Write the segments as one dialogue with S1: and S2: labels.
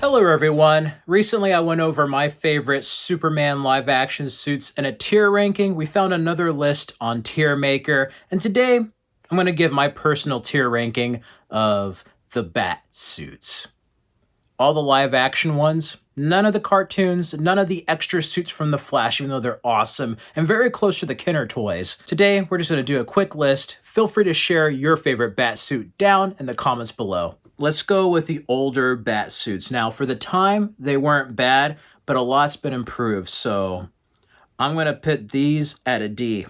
S1: Hello everyone. Recently I went over my favorite Superman live action suits in a tier ranking. We found another list on Tier Maker, and today I'm going to give my personal tier ranking of the Bat suits. All the live action ones, none of the cartoons, none of the extra suits from The Flash, even though they're awesome and very close to the Kenner toys. Today we're just going to do a quick list. Feel free to share your favorite Bat suit down in the comments below. Let's go with the older Bat suits. Now, for the time, they weren't bad, but a lot's been improved, so I'm going to put these at a D.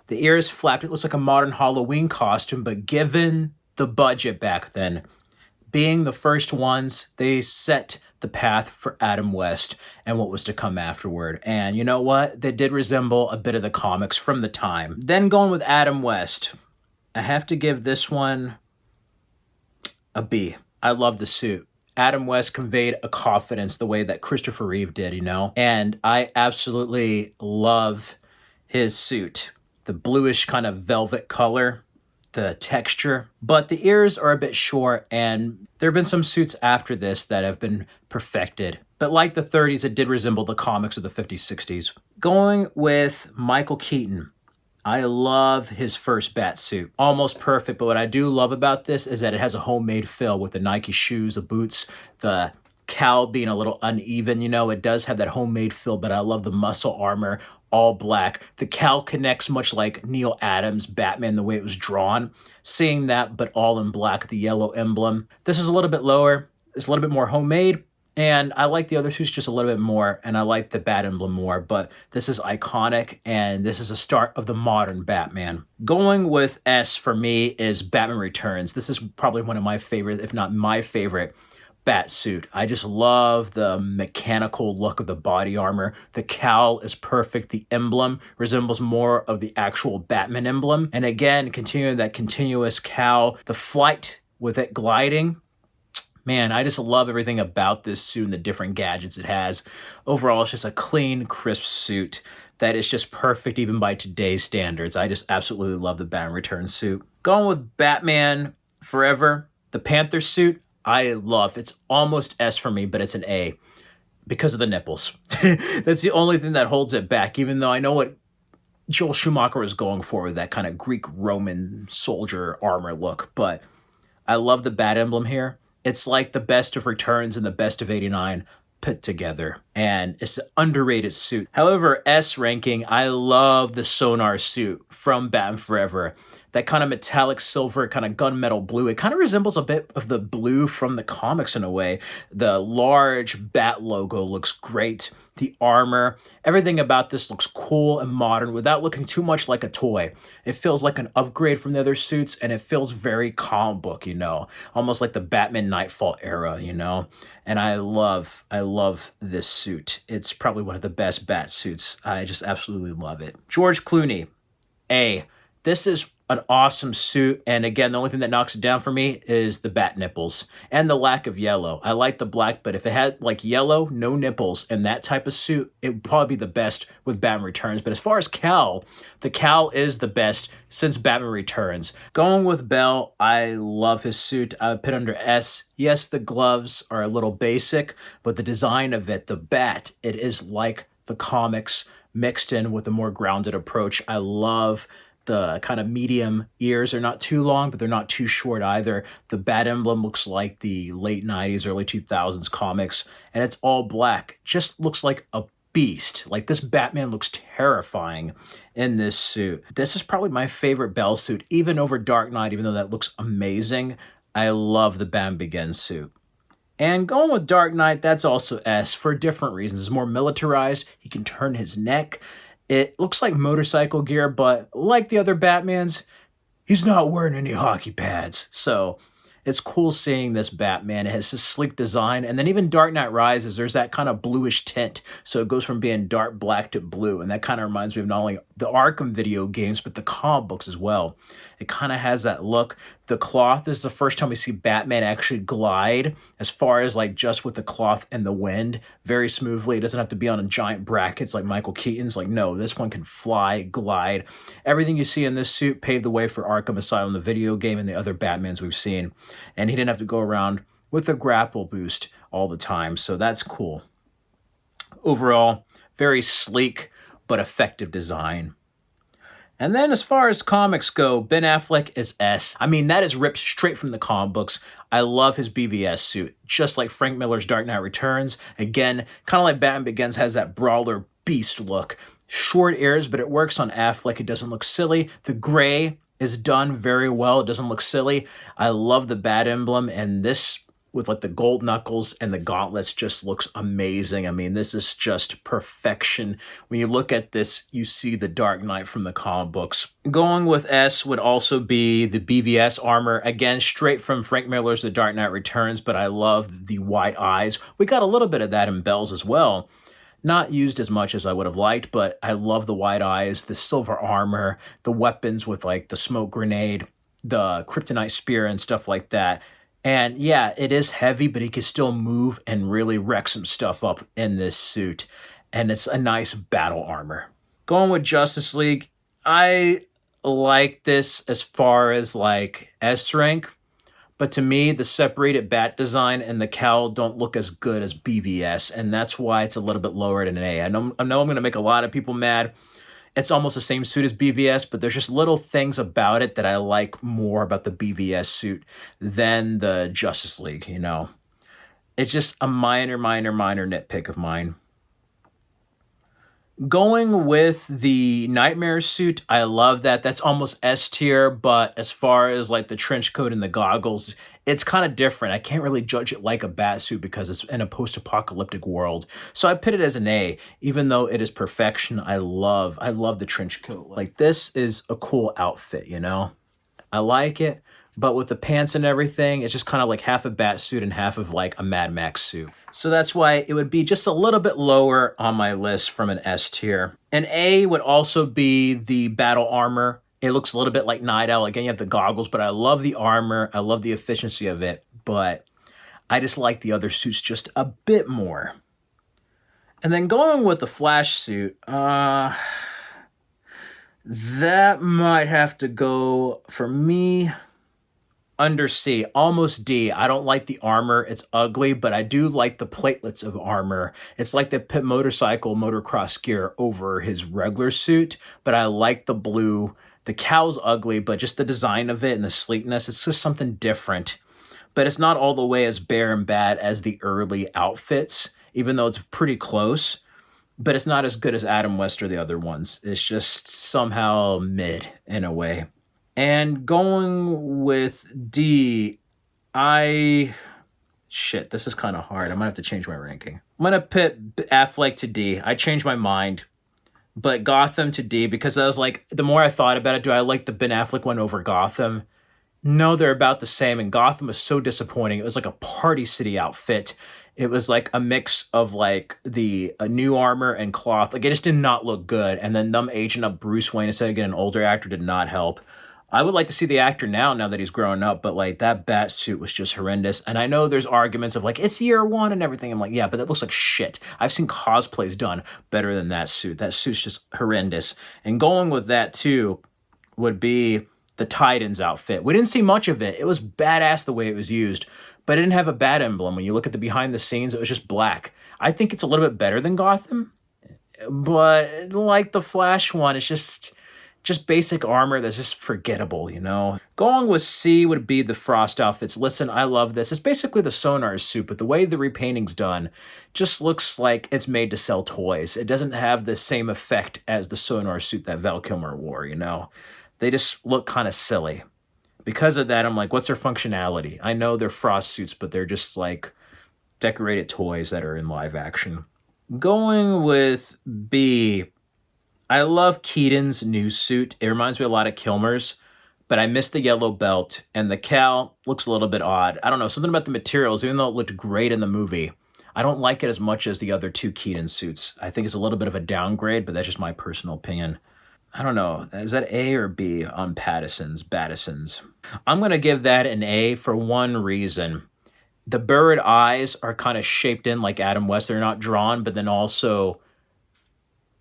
S1: The ears flapped. It looks like a modern Halloween costume, but given the budget back then, being the first ones, they set the path for Adam West and what was to come afterward. And you know what? They did resemble a bit of the comics from the time. Then going with Adam West, I have to give this one a B. I love the suit. Adam West conveyed a confidence the way that Christopher Reeve did, and I absolutely love his suit. The bluish kind of velvet color, the texture, but the ears are a bit short, and there have been some suits after this that have been perfected. But like the 30s, it did resemble the comics of the 50s, 60s. Going with Michael Keaton. I love his first Bat suit. Almost perfect, but what I do love about this is that it has a homemade feel with the Nike shoes, the boots, the cowl being a little uneven, it does have that homemade feel, but I love the muscle armor, all black. The cowl connects much like Neil Adams' Batman, the way it was drawn. Seeing that, but all in black, the yellow emblem. This is a little bit lower. It's a little bit more homemade. And I like the other suits just a little bit more, and I like the Bat emblem more, but this is iconic, and this is a start of the modern Batman. Going with S for me is Batman Returns. This is probably one of my favorite, if not my favorite, Bat suit. I just love the mechanical look of the body armor. The cowl is perfect. The emblem resembles more of the actual Batman emblem. And again, continuing that continuous cowl, the flight with it gliding. Man, I just love everything about this suit and the different gadgets it has. Overall, it's just a clean, crisp suit that is just perfect even by today's standards. I just absolutely love the Batman Returns suit. Going with Batman Forever, the Panther suit, I love. It's almost S for me, but it's an A because of the nipples. That's the only thing that holds it back, even though I know what Joel Schumacher was going for with that kind of Greek Roman soldier armor look, but I love the Bat emblem here. It's like the best of Returns and the best of 89 put together, and it's an underrated suit. However, S ranking, I love the Sonar suit from Batman Forever. That kind of metallic silver, kind of gunmetal blue. It kind of resembles a bit of the blue from the comics in a way. The large Bat logo looks great. The armor, everything about this looks cool and modern without looking too much like a toy. It feels like an upgrade from the other suits, and it feels very comic book, almost like the Batman Nightfall era, and I love this suit. It's probably one of the best Bat suits. I just absolutely love it. George Clooney, A. This is an awesome suit, and again, the only thing that knocks it down for me is the Bat nipples and the lack of yellow. I like the black, but if it had like yellow, no nipples, and that type of suit, it would probably be the best with Batman Returns. But as far as cowl, the cowl is the best since Batman Returns. Going with Bale, I love his suit. I would put under S. Yes, the gloves are a little basic, but the design of it, the bat, it is like the comics mixed in with a more grounded approach. I love the kind of medium ears. They're not too long, but they're not too short either. The Bat emblem looks like the late 90s, early 2000s comics, and it's all black. Just looks like a beast. Like, this Batman looks terrifying in this suit. This is probably my favorite Bale suit, even over Dark Knight, even though that looks amazing. I love the Batman Begins suit. And going with Dark Knight, that's also S for different reasons. It's more militarized. He can turn his neck. It looks like motorcycle gear, but like the other Batmans, he's not wearing any hockey pads. So it's cool seeing this Batman. It has this sleek design. And then even Dark Knight Rises, there's that kind of bluish tint. So it goes from being dark black to blue. And that kind of reminds me of not only the Arkham video games, but the comic books as well. It kind of has that look. The cloth is the first time we see Batman actually glide as far as like just with the cloth and the wind very smoothly. It doesn't have to be on giant brackets like Michael Keaton's. Like, no, this one can fly, glide. Everything you see in this suit paved the way for Arkham Asylum, the video game, and the other Batmans we've seen. And he didn't have to go around with a grapple boost all the time. So that's cool. Overall, very sleek but effective design. And then as far as comics go, Ben Affleck is S. I mean, that is ripped straight from the comic books. I love his BVS suit, just like Frank Miller's Dark Knight Returns. Again, kind of like Batman Begins has that brawler beast look. Short ears, but it works on Affleck. It doesn't look silly. The gray is done very well. It doesn't look silly. I love the bat emblem, and this with like the gold knuckles and the gauntlets just looks amazing. I mean, this is just perfection. When you look at this, you see the Dark Knight from the comic books. Going with S would also be the BVS armor. Again, straight from Frank Miller's The Dark Knight Returns, but I love the white eyes. We got a little bit of that in Bale's as well. Not used as much as I would have liked, but I love the white eyes, the silver armor, the weapons with like the smoke grenade, the kryptonite spear and stuff like that. And yeah, it is heavy, but he can still move and really wreck some stuff up in this suit. And it's a nice battle armor. Going with Justice League, I like this as far as like S rank. But to me, the separated bat design and the cowl don't look as good as BVS. And that's why it's a little bit lower than an A. I know I'm going to make a lot of people mad. It's almost the same suit as BVS, but there's just little things about it that I like more about the BVS suit than the Justice League, you know. It's just a minor nitpick of mine. Going with the Nightmare suit, I love that. That's almost S tier, but as far as like the trench coat and the goggles, it's kind of different. I can't really judge it like a bat suit because it's in a post-apocalyptic world. So I put it as an A, even though it is perfection. I love the trench coat. Like, this is a cool outfit, you know? I like it, but with the pants and everything, it's just kind of like half a bat suit and half of like a Mad Max suit. So that's why it would be just a little bit lower on my list from an S tier. An A would also be the battle armor. It looks a little bit like Night Owl. Again, you have the goggles, but I love the armor. I love the efficiency of it, but I just like the other suits just a bit more. And then going with the Flash suit, that might have to go, for me, under C, almost D. I don't like the armor. It's ugly, but I do like the platelets of armor. It's like they put motocross gear over his regular suit, but I like the blue. The cow's ugly, but just the design of it and the sleekness, it's just something different. But it's not all the way as bare and bad as the early outfits, even though it's pretty close. But it's not as good as Adam West or the other ones. It's just somehow mid in a way. And going with D, shit, this is kind of hard. I might have to change my ranking. I'm going to put Affleck to D. I changed my mind. But Gotham to D, because I was like, the more I thought about it, do I like the Ben Affleck one over Gotham? No, they're about the same. And Gotham was so disappointing. It was like a Party City outfit. It was like a mix of like the new armor and cloth. Like, it just did not look good. And then them aging up Bruce Wayne instead of getting an older actor did not help. I would like to see the actor now that he's grown up, but like that bat suit was just horrendous. And I know there's arguments of like, it's year one and everything. I'm like, yeah, but that looks like shit. I've seen cosplays done better than that suit. That suit's just horrendous. And going with that too would be the Titans outfit. We didn't see much of it. It was badass the way it was used, but it didn't have a bat emblem. When you look at the behind the scenes, it was just black. I think it's a little bit better than Gotham, but like the Flash one, it's just basic armor that's just forgettable, you know? Going with C would be the Frost outfits. Listen, I love this. It's basically the Sonar suit, but the way the repainting's done just looks like it's made to sell toys. It doesn't have the same effect as the Sonar suit that Val Kilmer wore, you know? They just look kind of silly. Because of that, I'm like, what's their functionality? I know they're Frost suits, but they're just like decorated toys that are in live action. Going with B, I love Keaton's new suit. It reminds me a lot of Kilmer's, but I miss the yellow belt, and the cowl looks a little bit odd. I don't know, something about the materials, even though it looked great in the movie, I don't like it as much as the other two Keaton suits. I think it's a little bit of a downgrade, but that's just my personal opinion. I don't know, is that A or B on Battison's? I'm going to give that an A for one reason. The bird eyes are kind of shaped in like Adam West. They're not drawn, but then also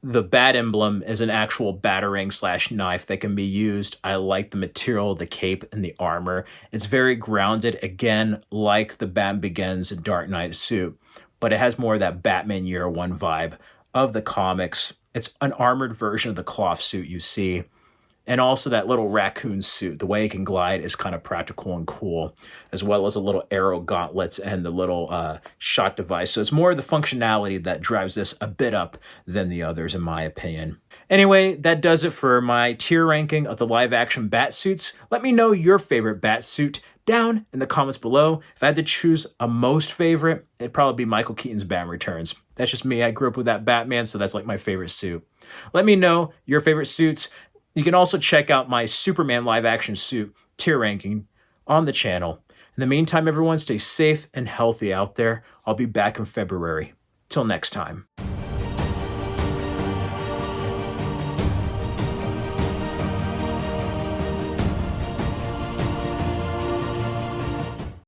S1: The bat emblem is an actual batarang slash knife that can be used. I like the material, the cape, and the armor. It's very grounded, again, like the Batman Begins Dark Knight suit, but it has more of that Batman Year One vibe of the comics. It's an armored version of the cloth suit you see. And also that little raccoon suit, the way it can glide is kind of practical and cool, as well as the little arrow gauntlets and the little shot device. So it's more of the functionality that drives this a bit up than the others, in my opinion. Anyway, that does it for my tier ranking of the live action bat suits. Let me know your favorite bat suit down in the comments below. If I had to choose a most favorite, it'd probably be Michael Keaton's Batman Returns. That's just me. I grew up with that Batman, so that's like my favorite suit. Let me know your favorite suits. You can also check out my Superman live action suit tier ranking on the channel. In the meantime, everyone, stay safe and healthy out there. I'll be back in February. Till next time.